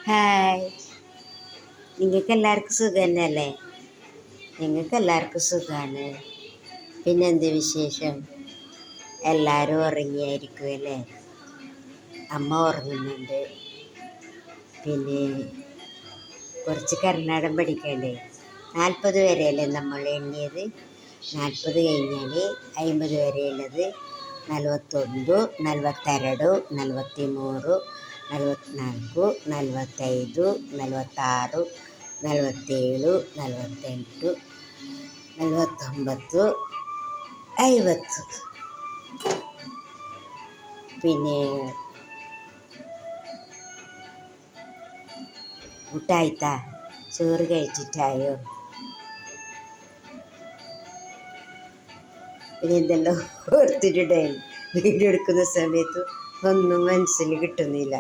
Hi, നിങ്ങൾക്ക് എല്ലാവർക്കും സുഖം തന്നെയല്ലേ? ഞങ്ങൾക്ക് എല്ലാവർക്കും സുഖമാണ്. പിന്നെ എന്ത് വിശേഷം? എല്ലാവരും ഉറങ്ങിയായിരിക്കും അല്ലേ? അമ്മ ഉറങ്ങുന്നുണ്ട്. പിന്നെ കുറച്ച് കർണാടകം പഠിക്കണ്ടേ? 40 വരെയല്ലേ നമ്മൾ എണ്ണിയത്? 40 കഴിഞ്ഞാൽ 50 വരെയുള്ളത് 41, 42, 43, 44, 45, 46, 47, 48, 49, 50. പിന്നെ ഊട്ടായിട്ടാ? ചോറ് കഴിച്ചിട്ടായോ? പിന്നെ എന്തെല്ലോ ഓർത്തിട്ടുണ്ടായിരുന്നു. വീഡിയോ എടുക്കുന്ന സമയത്ത് ഒന്നും മനസ്സിൽ കിട്ടുന്നില്ല.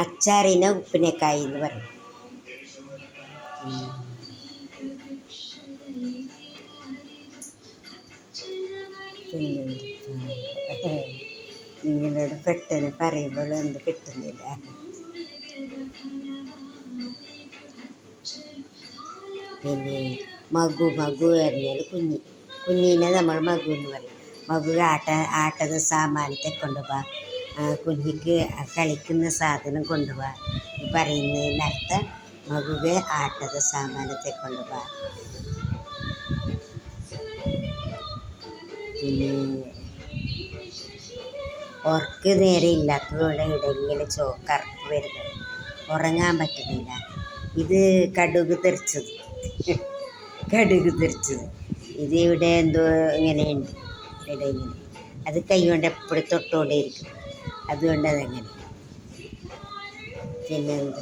അച്ചാറിന് ഉപ്പിനേക്കായി എന്ന് പറയും. നിങ്ങളോട് പെട്ടെന്ന് പറയുമ്പോൾ ഒന്നും കിട്ടുന്നില്ല. പിന്നെ മഗു പറഞ്ഞാൽ കുഞ്ഞിനെ നമ്മൾ മഗു എന്ന് പറയും. മഗു ആട്ടದ സാമാനം കൊണ്ടുപോവാ, കുഞ്ഞിക്ക് കളിക്കുന്ന സാധനം കൊണ്ടുപോവാ പറയുന്നതിനർത്ഥം മഗുവെ ആട്ടದ സാമാനത്തെ കൊണ്ടുപോവാ. പിന്നെ ഉറക്ക് നേരെ ഇല്ലാത്തതുകൊണ്ട് ഇടയിങ്ങനെ കറുപ്പ് വരുന്നത്, ഉറങ്ങാൻ പറ്റുന്നില്ല. ഇത് കടുക് തെറിച്ചത്. ഇത് ഇവിടെ എന്തോ ഇങ്ങനെയുണ്ട്, ഇവിടെ ഇങ്ങനെ. അത് കൈ കൊണ്ട് എപ്പോഴും തൊട്ടുകൊണ്ടേയിരിക്കും, അതുകൊണ്ട് അതങ്ങനെ. പിന്നെ എന്ത്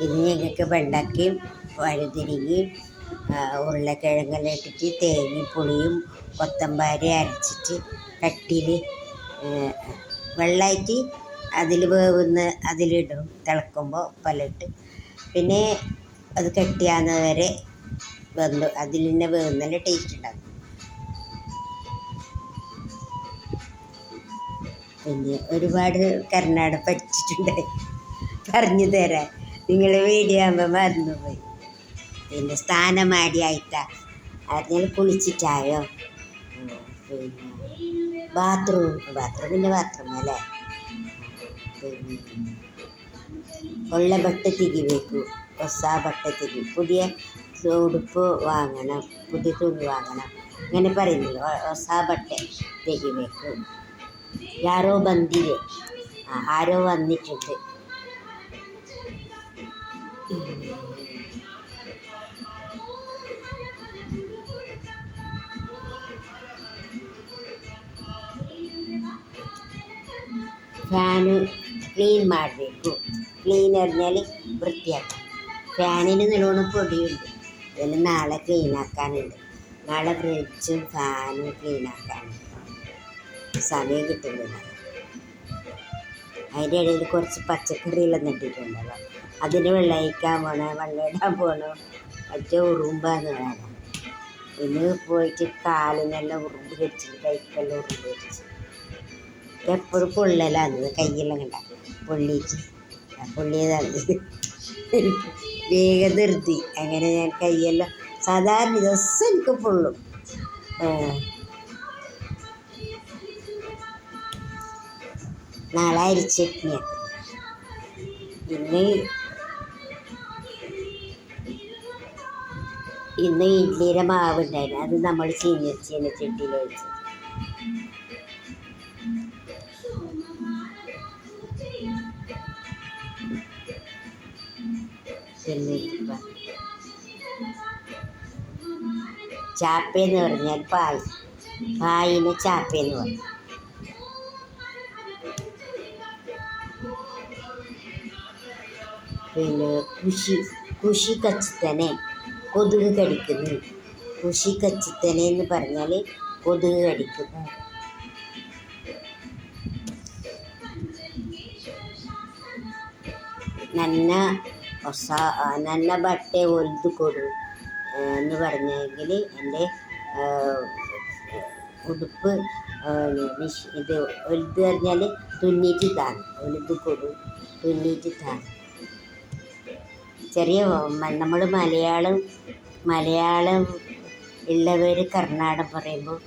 ഇത് ഞങ്ങൾക്ക് വെണ്ടയ്ക്കയും വഴുതിരിങ്ങയും ഉരുളക്കിഴങ്ങെല്ലാം ഇട്ടിട്ട് തേങ്ങയും പുളിയും കൊത്തമ്പാരി അരച്ചിട്ട് കട്ടിയിൽ വെള്ളമായിട്ട് അതിലിടും. തിളക്കുമ്പോൾ ഉപ്പെല്ലാം പിന്നെ അത് കട്ടിയാകുന്നത് വരെ അതിൽ തന്നെ വേവുന്നതിൻ്റെ ടേസ്റ്റ് ഉണ്ടാകും. പിന്നെ ഒരുപാട് കർണാടക പഠിച്ചിട്ടുണ്ടായി, പറഞ്ഞു തരാൻ. നിങ്ങൾ വീഡിയോ ആകുമ്പോൾ മറന്നുപോയി. പിന്നെ സ്ഥാനമാടിയായിട്ടാ അറിഞ്ഞാൽ കുളിച്ചിട്ടായോ? പിന്നെ ബാത്റൂമിൻ്റെ ബാത്റൂം അല്ലേ? പിന്നെ ಒಳ್ಳೆ ಬಟ್ಟೆ ತೆಗಿಬೇಕು, ಹೊಸ ಬಟ್ಟೆ പുതിയ ഉടുപ്പ് വാങ്ങണം, പുതിയ തുണി വാങ്ങണം, അങ്ങനെ പറയുന്നില്ല. ಹೊಸ ಬಟ್ಟೆ ತೆಗಿಬೇಕು. ಯಾರೋ ಬಂದಿದೆ, ആരോ വന്നിട്ടുണ്ട്. ಫ್ಯಾನು ಕ್ಲೀನ್ ಮಾಡಬೇಕು. ಕ್ಲೀನ್ പറഞ്ഞാൽ വൃത്തിയാക്കാം. ഫാനിന് നല്ലോണം പൊടിയുണ്ട്, ഇതെല്ലാം നാളെ ക്ലീനാക്കാനുണ്ട്. നാളെ ഫ്രിഡ്ജും ഫാനും ക്ലീനാക്കാനുണ്ട്. സമയം കിട്ടുന്നില്ല. അതിൻ്റെ ഇടയിൽ കുറച്ച് പച്ചക്കറിയെല്ലാം നട്ടിട്ടുണ്ടല്ലോ, അതിന് വെള്ളമൊഴിക്കാൻ പോകണം, വെള്ളമിടാൻ പോകണം. മറ്റേ ഉറുമ്പാന്ന് വേണം. ഇന്ന് പോയിട്ട് കാലിനെല്ലാം ഉറുമ്പ് കടിച്ചിട്ട്, കൈക്കെല്ലാം ഉറുമ്പ് കടിച്ച്. എപ്പോഴും പൊള്ളലാന്ന്, കയ്യെല്ലാം കണ്ട പൊള്ളിയിട്ട് പൊള്ളിയതാണ്. വേഗം ധൃതി അങ്ങനെ ഞാൻ കൈയെല്ലാം സാധാരണ ദിവസം എനിക്ക് പൊള്ളും. നാളെ അരിച്ചട്നിയാണ്. ഇന്ന് ഇഡ്ലിയുടെ മാവുണ്ടായിരുന്നു, അത് നമ്മൾ ചീനച്ചട്ടിയിൽ വെച്ചു. പിന്നെ ചാപ്പയെന്ന് പറഞ്ഞാൽ പായിന് ചാപ്പയെന്ന് പറയും. പിന്നെ കുശി കച്ചിത്തനെ, കൊതുക് കടിക്കുന്നു. കുശി കച്ചിത്തനെ എന്ന് പറഞ്ഞാൽ കൊതുക് കടിക്കുന്നു. ನನ್ನ ನನ್ನ ಬಟ್ಟೆ ಹೊಲಿದು ಕೊಡು എന്ന് പറഞ്ഞെങ്കിൽ എൻ്റെ ഉടുപ്പ് ഇത് ഒലിത് പറഞ്ഞാൽ തുന്നിയിട്ട് താന്ന് ഒലിത് കൊടു തുന്നിയിട്ട് താന്ന്. ചെറിയ നമ്മൾ മലയാളം ഉള്ളവർ കർണാടകം പറയുമ്പോൾ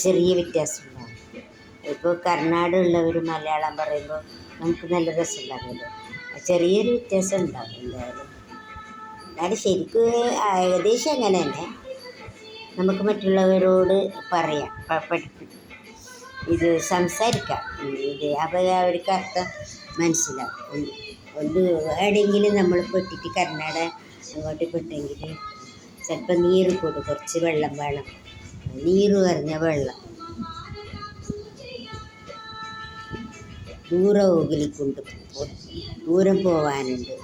ചെറിയ വ്യത്യാസമുണ്ടാകും. ഇപ്പോൾ കർണാടകം ഉള്ളവർ മലയാളം പറയുമ്പോൾ നമുക്ക് നല്ല രസമുണ്ടാകുമല്ലോ. ചെറിയൊരു വ്യത്യാസം ഉണ്ടാകും എന്തായാലും. എന്നാലും ശരിക്കും ഏകദേശം അങ്ങനെ തന്നെ നമുക്ക് മറ്റുള്ളവരോട് പറയാം, ഇത് സംസാരിക്കാം. അപ്പോൾ അവർക്ക് അർത്ഥം മനസ്സിലാവും. എവിടെയെങ്കിലും നമ്മൾ പെട്ടിട്ട് കർണാടക അങ്ങോട്ട് പെട്ടെങ്കിൽ ചിലപ്പോൾ നീര് കൊടുക്കും, കുറച്ച് വെള്ളം വേണം. നീര് പറഞ്ഞ വെള്ളം ദൂരം ഓകലിക്കൊണ്ട് ദൂരം പോവാനുണ്ട്.